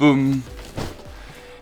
boum.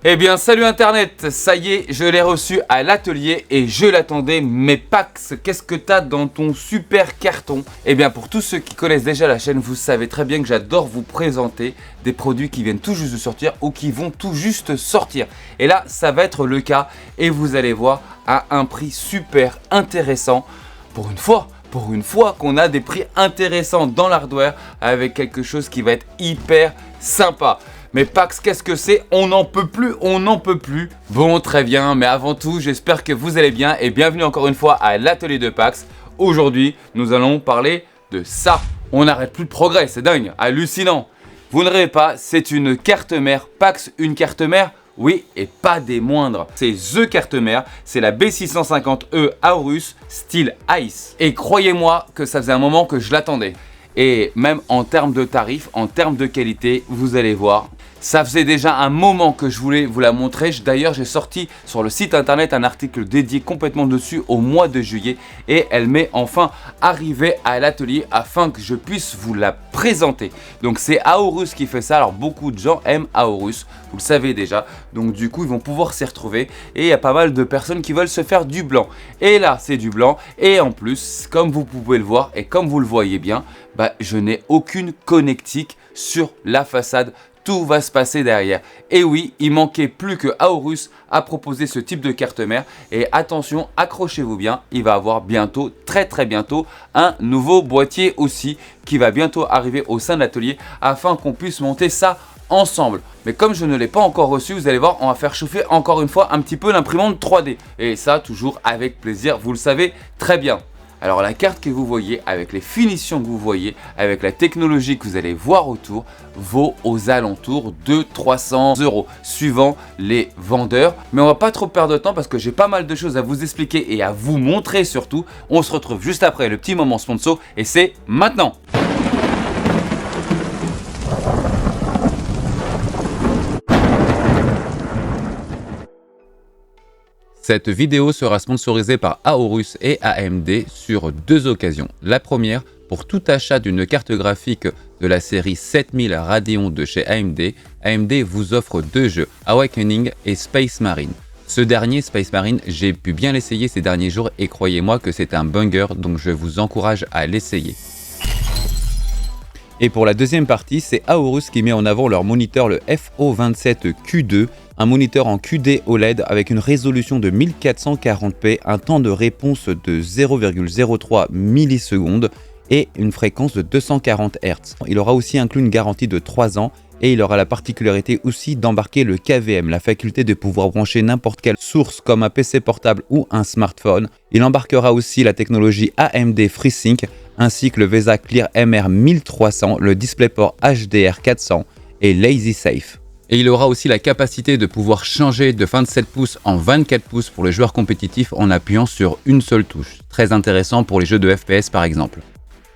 Eh bien, salut Internet, ça y est, je l'ai reçu à l'atelier et je l'attendais. Mais Pax, qu'est-ce que t'as dans ton super carton? Eh bien, pour tous ceux qui connaissent déjà la chaîne, vous savez très bien que j'adore vous présenter des produits qui viennent tout juste de sortir ou qui vont tout juste sortir. Et là, ça va être le cas et vous allez voir à un prix super intéressant pour une fois qu'on a des prix intéressants dans l'hardware avec quelque chose qui va être hyper sympa. Mais Pax, qu'est-ce que c'est? On n'en peut plus, on n'en peut plus. Bon, très bien, mais avant tout, j'espère que vous allez bien et bienvenue encore une fois à l'atelier de Pax. Aujourd'hui, nous allons parler de ça. On n'arrête plus de progrès, c'est dingue, hallucinant. Vous ne rêvez pas, c'est une carte mère. Pax, une carte mère? Oui, et pas des moindres. C'est THE carte mère, c'est la B650E Aorus style Ice. Et croyez-moi que ça faisait un moment que je l'attendais. Et même en termes de tarifs, en termes de qualité, vous allez voir. Ça faisait déjà un moment que je voulais vous la montrer. D'ailleurs, j'ai sorti sur le site internet un article dédié complètement dessus au mois de juillet. Et elle m'est enfin arrivée à l'atelier afin que je puisse vous la présenter. Donc c'est Aorus qui fait ça. Alors beaucoup de gens aiment Aorus, vous le savez déjà. Donc du coup, ils vont pouvoir s'y retrouver. Et il y a pas mal de personnes qui veulent se faire du blanc. Et là, c'est du blanc. Et en plus, comme vous pouvez le voir et comme vous le voyez bien, je n'ai aucune connectique sur la façade. Tout va se passer derrière. Et oui, il manquait plus que Aorus à proposer ce type de carte mère. Et attention, accrochez-vous bien, il va avoir bientôt, très bientôt, un nouveau boîtier aussi qui va bientôt arriver au sein de l'atelier afin qu'on puisse monter ça ensemble. Mais comme je ne l'ai pas encore reçu, vous allez voir, on va faire chauffer encore une fois un petit peu l'imprimante 3D. Et ça, toujours avec plaisir, vous le savez très bien. Alors la carte que vous voyez, avec les finitions que vous voyez, avec la technologie que vous allez voir autour, vaut aux alentours de 300 €, suivant les vendeurs. Mais on va pas trop perdre de temps parce que j'ai pas mal de choses à vous expliquer et à vous montrer surtout. On se retrouve juste après le petit moment sponsor et c'est maintenant. Cette vidéo sera sponsorisée par Aorus et AMD sur deux occasions. La première, pour tout achat d'une carte graphique de la série 7000 Radeon de chez AMD, AMD vous offre deux jeux, Awakening et Space Marine. Ce dernier, Space Marine, j'ai pu bien l'essayer ces derniers jours et croyez-moi que c'est un banger, donc je vous encourage à l'essayer. Et pour la deuxième partie, c'est Aorus qui met en avant leur moniteur, le FO27Q2, un moniteur en QD OLED avec une résolution de 1440p, un temps de réponse de 0,03 millisecondes et une fréquence de 240 Hz. Il aura aussi inclus une garantie de 3 ans et il aura la particularité aussi d'embarquer le KVM, la faculté de pouvoir brancher n'importe quelle source comme un PC portable ou un smartphone. Il embarquera aussi la technologie AMD FreeSync ainsi que le VESA Clear MR 1300, le DisplayPort HDR 400 et LazySafe. Et il aura aussi la capacité de pouvoir changer de 27 pouces en 24 pouces pour les joueurs compétitifs en appuyant sur une seule touche. Très intéressant pour les jeux de FPS par exemple.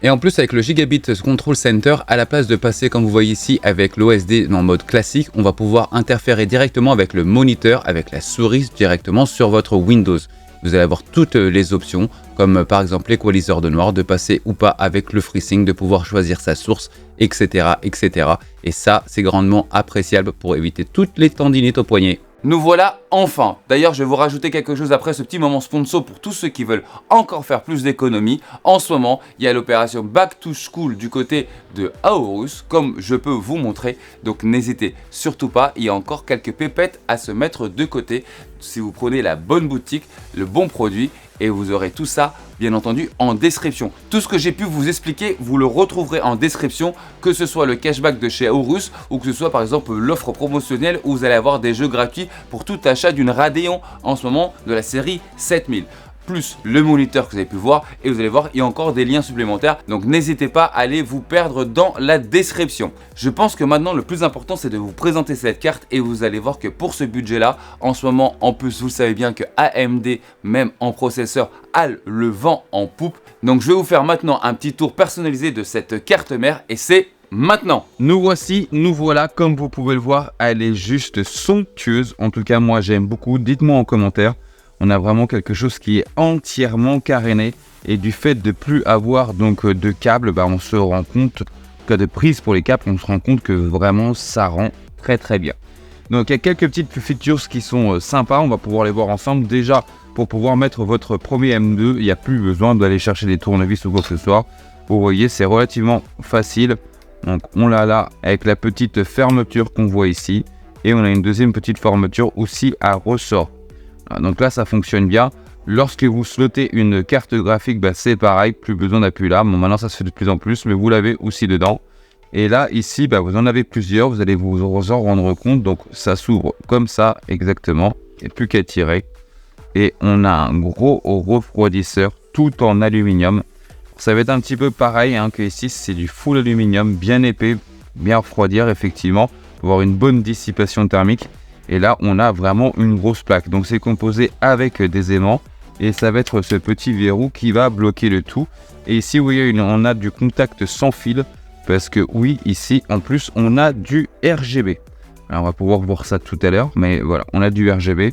Et en plus avec le Gigabit Control Center, à la place de passer comme vous voyez ici avec l'OSD en mode classique, on va pouvoir interférer directement avec le moniteur, avec la souris directement sur votre Windows. Vous allez avoir toutes les options, comme par exemple l'équaliseur de noir, de passer ou pas avec le FreeSync, de pouvoir choisir sa source, etc. etc. Et ça, c'est grandement appréciable pour éviter toutes les tendinites au poignet. Nous voilà enfin. D'ailleurs, je vais vous rajouter quelque chose après ce petit moment sponsor pour tous ceux qui veulent encore faire plus d'économies. En ce moment, il y a l'opération Back to School du côté de Aorus, comme je peux vous montrer. Donc n'hésitez surtout pas, il y a encore quelques pépettes à se mettre de côté si vous prenez la bonne boutique, le bon produit. Et vous aurez tout ça, bien entendu, en description. Tout ce que j'ai pu vous expliquer, vous le retrouverez en description, que ce soit le cashback de chez Aorus ou que ce soit par exemple l'offre promotionnelle où vous allez avoir des jeux gratuits pour tout achat d'une Radeon en ce moment de la série 7000. Plus le moniteur que vous avez pu voir et vous allez voir il y a encore des liens supplémentaires, donc n'hésitez pas à aller vous perdre dans la description. Je pense que maintenant le plus important c'est de vous présenter cette carte et vous allez voir que pour ce budget là, en ce moment en plus vous le savez bien que AMD même en processeur a le vent en poupe, donc je vais vous faire maintenant un petit tour personnalisé de cette carte mère et c'est maintenant. Nous voici, nous voilà, comme vous pouvez le voir, elle est juste somptueuse, en tout cas moi j'aime beaucoup, dites-moi en commentaire. On a vraiment quelque chose qui est entièrement caréné et du fait de plus avoir donc de câbles, on se rend compte que de prise pour les câbles, on se rend compte que vraiment ça rend très bien. Donc il y a quelques petites features qui sont sympas, on va pouvoir les voir ensemble. Déjà, pour pouvoir mettre votre premier M2, il n'y a plus besoin d'aller chercher des tournevis ou quoi que ce soit. Vous voyez, c'est relativement facile. Donc on l'a là avec la petite fermeture qu'on voit ici. Et on a une deuxième petite fermeture aussi à ressort. Voilà, donc là, ça fonctionne bien. Lorsque vous slotez une carte graphique, c'est pareil, plus besoin d'appuyer là. Bon, maintenant, ça se fait de plus en plus, mais vous l'avez aussi dedans. Et là, ici, vous en avez plusieurs. Vous allez vous en rendre compte. Donc, ça s'ouvre comme ça, exactement. Il n'y a plus qu'à tirer. Et on a un gros refroidisseur, tout en aluminium. Ça va être un petit peu pareil que ici, c'est du full aluminium, bien épais, bien refroidir, effectivement. Avoir une bonne dissipation thermique. Et là, on a vraiment une grosse plaque. Donc, c'est composé avec des aimants. Et ça va être ce petit verrou qui va bloquer le tout. Et ici, vous voyez, on a du contact sans fil. Parce que oui, ici, en plus, on a du RGB. Alors, on va pouvoir voir ça tout à l'heure. Mais voilà, on a du RGB.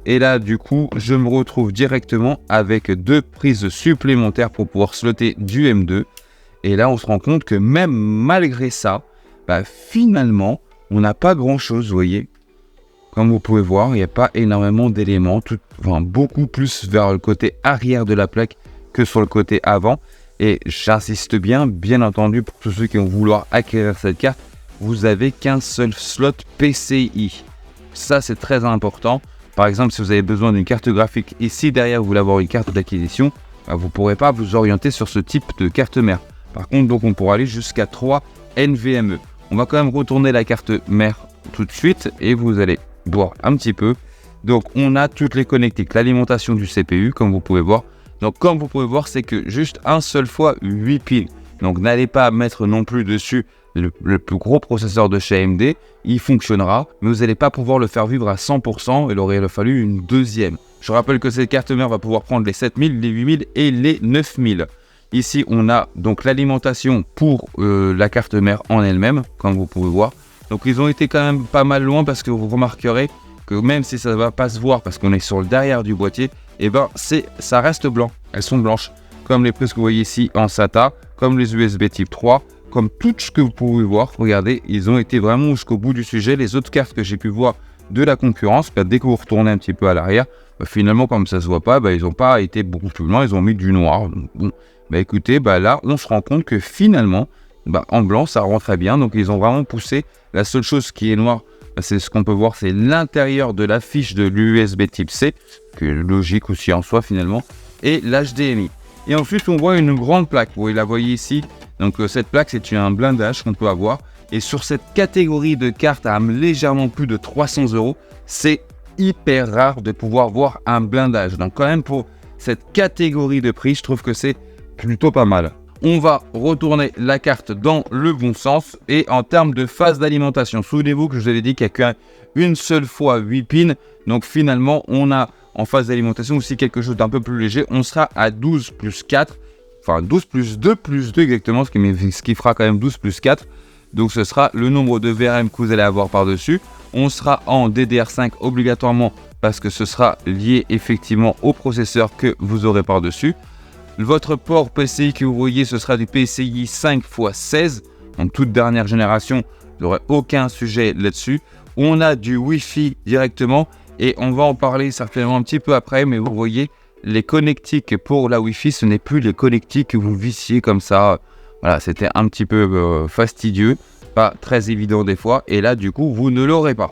Et là, du coup, je me retrouve directement avec 2 prises supplémentaires pour pouvoir slotter du M2. Et là, on se rend compte que même malgré ça, finalement, on n'a pas grand-chose, vous voyez. Comme vous pouvez voir, il n'y a pas énormément d'éléments, beaucoup plus vers le côté arrière de la plaque que sur le côté avant. Et j'insiste bien entendu, pour tous ceux qui vont vouloir acquérir cette carte, vous n'avez qu'un seul slot PCI. Ça, c'est très important. Par exemple, si vous avez besoin d'une carte graphique et si derrière vous voulez avoir une carte d'acquisition, vous ne pourrez pas vous orienter sur ce type de carte mère. Par contre, donc, on pourra aller jusqu'à 3 NVMe. On va quand même retourner la carte mère tout de suite et vous allez voir un petit peu. Donc, on a toutes les connectiques, l'alimentation du CPU, comme vous pouvez voir. Donc, comme vous pouvez voir, c'est que juste un seul fois 8 piles. Donc, n'allez pas mettre non plus dessus le plus gros processeur de chez AMD. Il fonctionnera, mais vous n'allez pas pouvoir le faire vivre à 100%. Il aurait fallu une deuxième. Je rappelle que cette carte mère va pouvoir prendre les 7000, les 8000 et les 9000. Ici, on a donc l'alimentation pour la carte mère en elle-même, comme vous pouvez voir. Donc, ils ont été quand même pas mal loin parce que vous remarquerez que même si ça ne va pas se voir parce qu'on est sur le derrière du boîtier, ça reste blanc. Elles sont blanches, comme les prises que vous voyez ici en SATA, comme les USB type 3, comme tout ce que vous pouvez voir. Regardez, ils ont été vraiment jusqu'au bout du sujet. Les autres cartes que j'ai pu voir de la concurrence, dès que vous retournez un petit peu à l'arrière, finalement, comme ça ne se voit pas, ils n'ont pas été beaucoup plus blancs, ils ont mis du noir. Donc, bon, écoutez, là, on se rend compte que finalement, en blanc, ça rend très bien. Donc, ils ont vraiment poussé. La seule chose qui est noire, c'est ce qu'on peut voir, c'est l'intérieur de la fiche de l'USB type C, qui est logique aussi en soi finalement, et l'HDMI. Et ensuite, on voit une grande plaque. Vous la voyez ici. Donc, cette plaque, c'est un blindage qu'on peut avoir. Et sur cette catégorie de cartes à légèrement plus de 300 €, c'est hyper rare de pouvoir voir un blindage. Donc, quand même, pour cette catégorie de prix, je trouve que c'est plutôt pas mal. On va retourner la carte dans le bon sens. Et en termes de phase d'alimentation, souvenez-vous que je vous avais dit qu'il n'y a qu'une seule fois 8 pins. Donc, finalement, on a en phase d'alimentation aussi quelque chose d'un peu plus léger. On sera à 12 plus 4. Enfin, 12 plus 2 plus 2 exactement, ce qui fera quand même 12 plus 4. Donc, ce sera le nombre de VRM que vous allez avoir par-dessus. On sera en DDR5 obligatoirement parce que ce sera lié effectivement au processeur que vous aurez par-dessus. Votre port PCI que vous voyez, ce sera du PCI 5x16. Donc, toute dernière génération, vous n'aurez aucun sujet là-dessus. On a du Wi-Fi directement et on va en parler certainement un petit peu après. Mais vous voyez, les connectiques pour la Wi-Fi, ce n'est plus les connectiques que vous vissiez comme ça. Voilà, c'était un petit peu fastidieux, pas très évident des fois. Et là, du coup, vous ne l'aurez pas.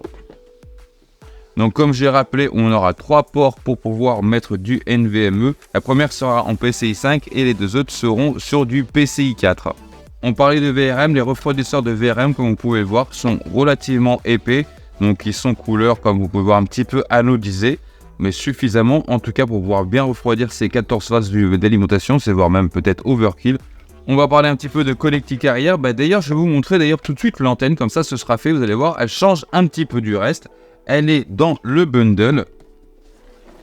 Donc, comme j'ai rappelé, on aura 3 ports pour pouvoir mettre du NVMe. La première sera en PCI 5 et les 2 autres seront sur du PCI 4. On parlait de VRM, les refroidisseurs de VRM, comme vous pouvez le voir, sont relativement épais. Donc, ils sont couleur, comme vous pouvez voir, un petit peu anodisés, mais suffisamment, en tout cas, pour pouvoir bien refroidir ces 14 phases d'alimentation, c'est voire même peut-être overkill. On va parler un petit peu de connectique arrière. D'ailleurs, je vais vous montrer tout de suite l'antenne, comme ça, ce sera fait. Vous allez voir, elle change un petit peu du reste. Elle est dans le bundle.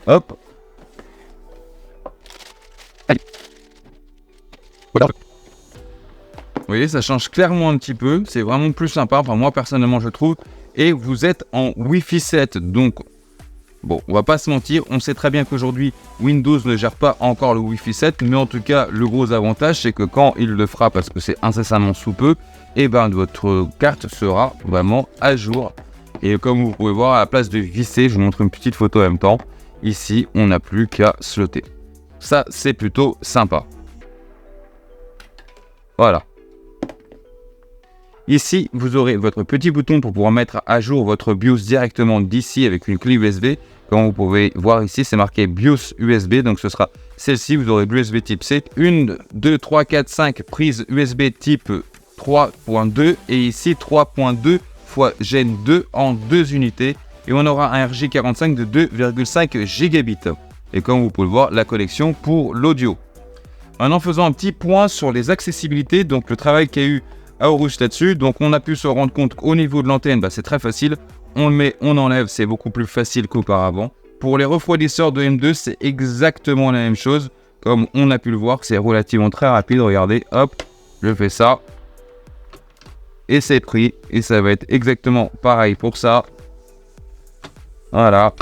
Hop. Allez. Voilà. Vous voyez, ça change clairement un petit peu. C'est vraiment plus sympa. Enfin, moi, personnellement, je trouve. Et vous êtes en Wi-Fi 7. Donc, bon, on va pas se mentir. On sait très bien qu'aujourd'hui, Windows ne gère pas encore le Wi-Fi 7. Mais en tout cas, le gros avantage, c'est que quand il le fera, parce que c'est incessamment sous peu, et ben votre carte sera vraiment à jour. Et comme vous pouvez voir, à la place de visser, je vous montre une petite photo en même temps. Ici, on n'a plus qu'à slotter. Ça, c'est plutôt sympa. Voilà. Ici, vous aurez votre petit bouton pour pouvoir mettre à jour votre BIOS directement d'ici avec une clé USB. Comme vous pouvez voir ici, c'est marqué BIOS USB, donc ce sera celle-ci. Vous aurez l'USB type C, 1, 2, 3, 4, 5 prises USB type 3.2 et ici 3.2 x Gen 2 en 2 unités. Et on aura un RJ45 de 2,5 gigabits. Et comme vous pouvez le voir, la connexion pour l'audio. Maintenant, faisons un petit point sur les accessibilités, donc le travail qu'il y a eu Aorus là-dessus. Donc on a pu se rendre compte qu'au niveau de l'antenne, c'est très facile. On le met, on enlève, c'est beaucoup plus facile qu'auparavant. Pour les refroidisseurs de M2, c'est exactement la même chose. Comme on a pu le voir, c'est relativement très rapide. Regardez, hop, je fais ça. Et c'est pris. Et ça va être exactement pareil pour ça. Voilà.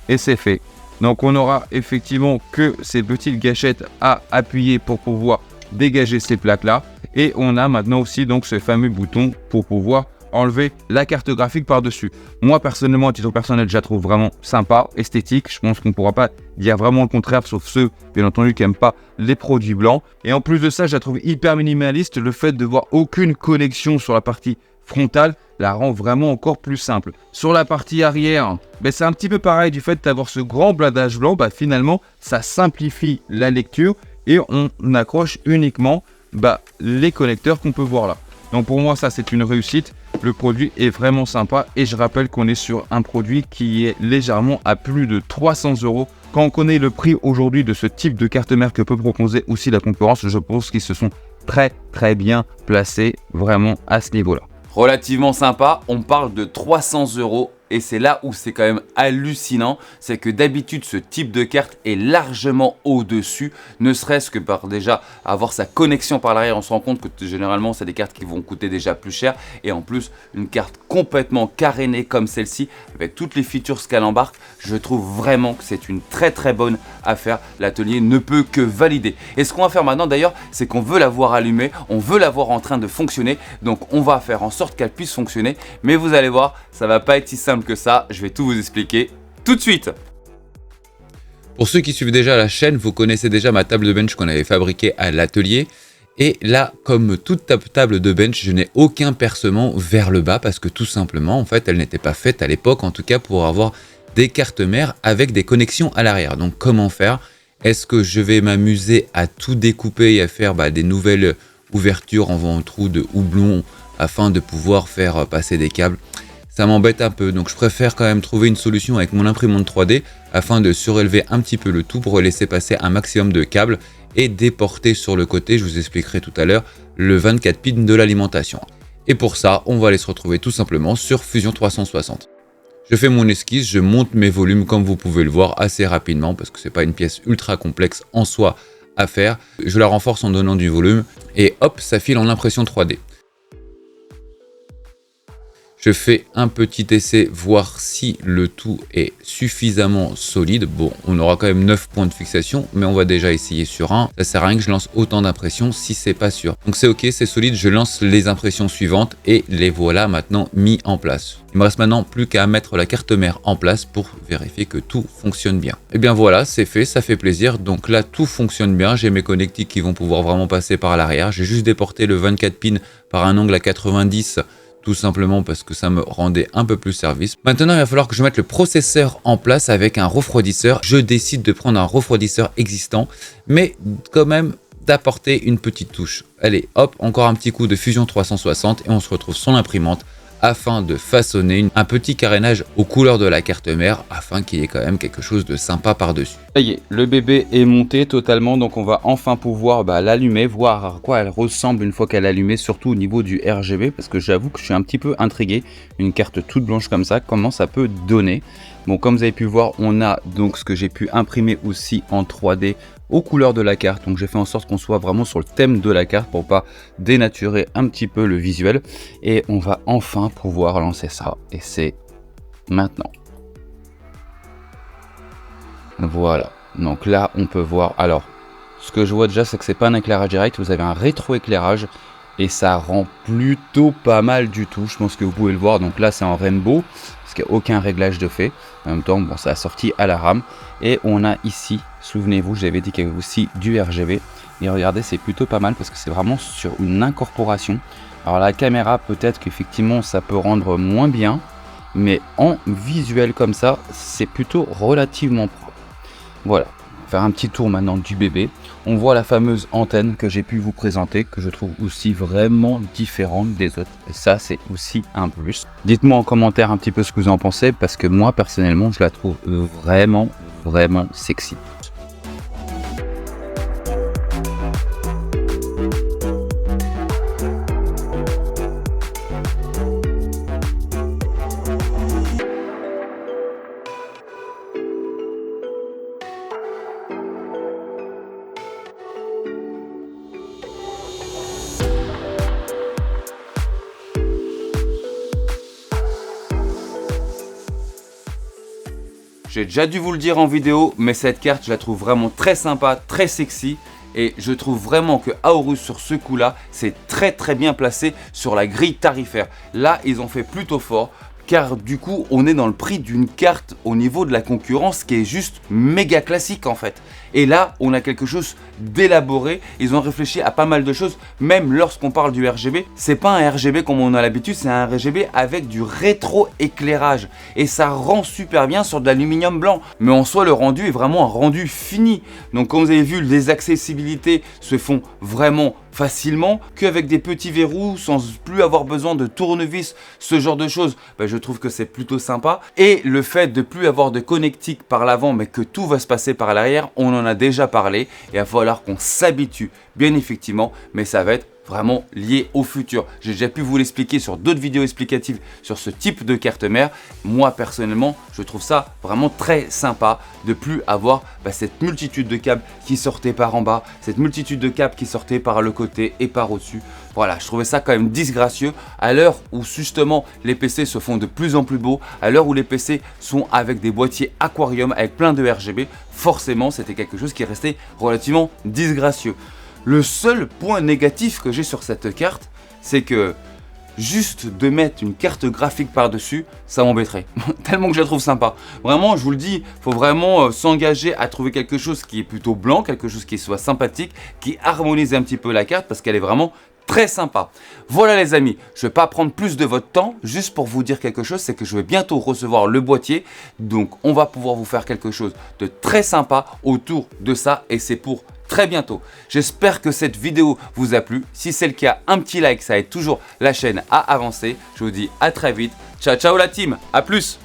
Et c'est fait. Donc on aura effectivement que ces petites gâchettes à appuyer pour pouvoir dégager ces plaques là, et on a maintenant aussi donc ce fameux bouton pour pouvoir enlever la carte graphique par dessus. Moi personnellement, à titre personnel, je la trouve vraiment sympa, esthétique. Je pense qu'on ne pourra pas dire vraiment le contraire, sauf ceux bien entendu qui n'aiment pas les produits blancs. Et en plus de ça, je la trouve hyper minimaliste. Le fait de voir aucune connexion sur la partie frontale la rend vraiment encore plus simple. Sur la partie arrière, c'est un petit peu pareil. Du fait d'avoir ce grand blindage blanc, finalement ça simplifie la lecture. Et on accroche uniquement les connecteurs qu'on peut voir là. Donc pour moi, ça c'est une réussite. Le produit est vraiment sympa. Et je rappelle qu'on est sur un produit qui est légèrement à plus de 300 €. Quand on connaît le prix aujourd'hui de ce type de carte mère que peut proposer aussi la concurrence, je pense qu'ils se sont très bien placés vraiment à ce niveau-là. Relativement sympa, on parle de 300 € et c'est là où c'est quand même hallucinant, c'est que d'habitude ce type de carte est largement au-dessus, ne serait-ce que par déjà avoir sa connexion par l'arrière. On se rend compte que généralement c'est des cartes qui vont coûter déjà plus cher, et en plus une carte complètement carénée comme celle-ci avec toutes les features qu'elle embarque, je trouve vraiment que c'est une très bonne affaire. L'atelier ne peut que valider. Et ce qu'on va faire maintenant d'ailleurs, c'est qu'on veut la voir allumée, on veut la voir en train de fonctionner, donc on va faire en sorte qu'elle puisse fonctionner, mais vous allez voir, ça va pas être si simple que ça. Je vais tout vous expliquer tout de suite. Pour ceux qui suivent déjà la chaîne, vous connaissez déjà ma table de bench qu'on avait fabriquée à l'atelier. Et là, comme toute table de bench, je n'ai aucun percement vers le bas parce que tout simplement, en fait, elle n'était pas faite à l'époque, en tout cas pour avoir des cartes mères avec des connexions à l'arrière. Donc comment faire? Est-ce que je vais m'amuser à tout découper et à faire des nouvelles ouvertures en trou de houblon afin de pouvoir faire passer des câbles? Ça m'embête un peu, donc je préfère quand même trouver une solution avec mon imprimante 3D afin de surélever un petit peu le tout pour laisser passer un maximum de câbles et déporter sur le côté, je vous expliquerai tout à l'heure, le 24 pins de l'alimentation. Et pour ça, on va aller se retrouver tout simplement sur Fusion 360. Je fais mon esquisse, je monte mes volumes comme vous pouvez le voir assez rapidement parce que c'est pas une pièce ultra complexe en soi à faire. Je la renforce en donnant du volume et hop, ça file en impression 3D. Je fais un petit essai, voir si le tout est suffisamment solide. Bon, on aura quand même 9 points de fixation, mais on va déjà essayer sur un. Ça sert à rien que je lance autant d'impressions si c'est pas sûr. Donc c'est ok, c'est solide, je lance les impressions suivantes et les voilà maintenant mis en place. Il me reste maintenant plus qu'à mettre la carte mère en place pour vérifier que tout fonctionne bien. Et bien voilà, c'est fait, ça fait plaisir. Donc là, tout fonctionne bien. J'ai mes connectiques qui vont pouvoir vraiment passer par l'arrière. J'ai juste déporté le 24 pins par un angle à 90, tout simplement parce que ça me rendait un peu plus service. Maintenant, il va falloir que je mette le processeur en place avec un refroidisseur. Je décide de prendre un refroidisseur existant, mais quand même d'apporter une petite touche. Allez, hop, encore un petit coup de Fusion 360 et on se retrouve sur l'imprimante afin de façonner un petit carénage aux couleurs de la carte mère afin qu'il y ait quand même quelque chose de sympa par-dessus. Ça y est, le bébé est monté totalement, donc on va enfin pouvoir l'allumer, voir à quoi elle ressemble une fois qu'elle est allumée, surtout au niveau du RGB, parce que j'avoue que je suis un petit peu intrigué. Une carte toute blanche comme ça, comment ça peut donner? Bon, comme vous avez pu voir, on a donc ce que j'ai pu imprimer aussi en 3D aux couleurs de la carte. Donc j'ai fait en sorte qu'on soit vraiment sur le thème de la carte pour pas dénaturer un petit peu le visuel. Et on va enfin pouvoir lancer ça. Et c'est maintenant. Voilà. Donc là, on peut voir. Alors, Ce que je vois déjà, c'est que c'est pas un éclairage direct, vous avez un rétro-éclairage et ça rend plutôt pas mal du tout. Je pense que vous pouvez le voir. Donc là, c'est en rainbow parce qu'il n'y a aucun réglage de fait. En même temps, bon, ça a sorti à la rame. Et on a ici, souvenez-vous, j'avais dit qu'il y avait aussi du RGB. Et regardez, c'est plutôt pas mal parce que c'est vraiment sur une incorporation. Alors la caméra, peut-être qu'effectivement, ça peut rendre moins bien. Mais en visuel comme ça, c'est plutôt relativement propre. Voilà. Faire un petit tour maintenant du bébé. On voit la fameuse antenne que j'ai pu vous présenter, que je trouve aussi vraiment différente des autres. Et ça, c'est aussi un plus. Dites-moi en commentaire un petit peu ce que vous en pensez, parce que moi, personnellement, je la trouve vraiment, vraiment sexy. J'ai déjà dû vous le dire en vidéo, mais cette carte, je la trouve vraiment très sympa, très sexy. Et je trouve vraiment que Aorus, sur ce coup-là, c'est très bien placé sur la grille tarifaire. Là, ils ont fait plutôt fort, car du coup, on est dans le prix d'une carte au niveau de la concurrence qui est juste méga classique en fait. Et là, on a quelque chose d'élaboré. Ils ont réfléchi à pas mal de choses, même lorsqu'on parle du RGB. C'est pas un RGB comme on a l'habitude, c'est un RGB avec du rétro-éclairage. Et ça rend super bien sur de l'aluminium blanc. Mais en soi, le rendu est vraiment un rendu fini. Donc comme vous avez vu, les accessibilités se font vraiment facilement, qu'avec des petits verrous, sans plus avoir besoin de tournevis, ce genre de choses, je trouve que c'est plutôt sympa. Et le fait de plus avoir de connectique par l'avant, mais que tout va se passer par l'arrière, on en a déjà parlé, et il va falloir qu'on s'habitue, bien effectivement, mais ça va être vraiment lié au futur. J'ai déjà pu vous l'expliquer sur d'autres vidéos explicatives sur ce type de carte mère. Moi personnellement, je trouve ça vraiment très sympa de plus avoir cette multitude de câbles qui sortaient par en bas, cette multitude de câbles qui sortaient par le côté et par au-dessus. Voilà, je trouvais ça quand même disgracieux à l'heure où justement les PC se font de plus en plus beaux, à l'heure où les PC sont avec des boîtiers aquarium avec plein de RGB, forcément c'était quelque chose qui restait relativement disgracieux. Le seul point négatif que j'ai sur cette carte, c'est que juste de mettre une carte graphique par-dessus, ça m'embêterait. Tellement que je la trouve sympa. Vraiment, je vous le dis, il faut vraiment s'engager à trouver quelque chose qui est plutôt blanc, quelque chose qui soit sympathique, qui harmonise un petit peu la carte parce qu'elle est vraiment très sympa. Voilà les amis, je ne vais pas prendre plus de votre temps, juste pour vous dire quelque chose, c'est que je vais bientôt recevoir le boîtier, donc on va pouvoir vous faire quelque chose de très sympa autour de ça et c'est pour très bientôt. J'espère que cette vidéo vous a plu. Si c'est le cas, un petit like, ça aide toujours la chaîne à avancer. Je vous dis à très vite. Ciao, ciao la team, à plus.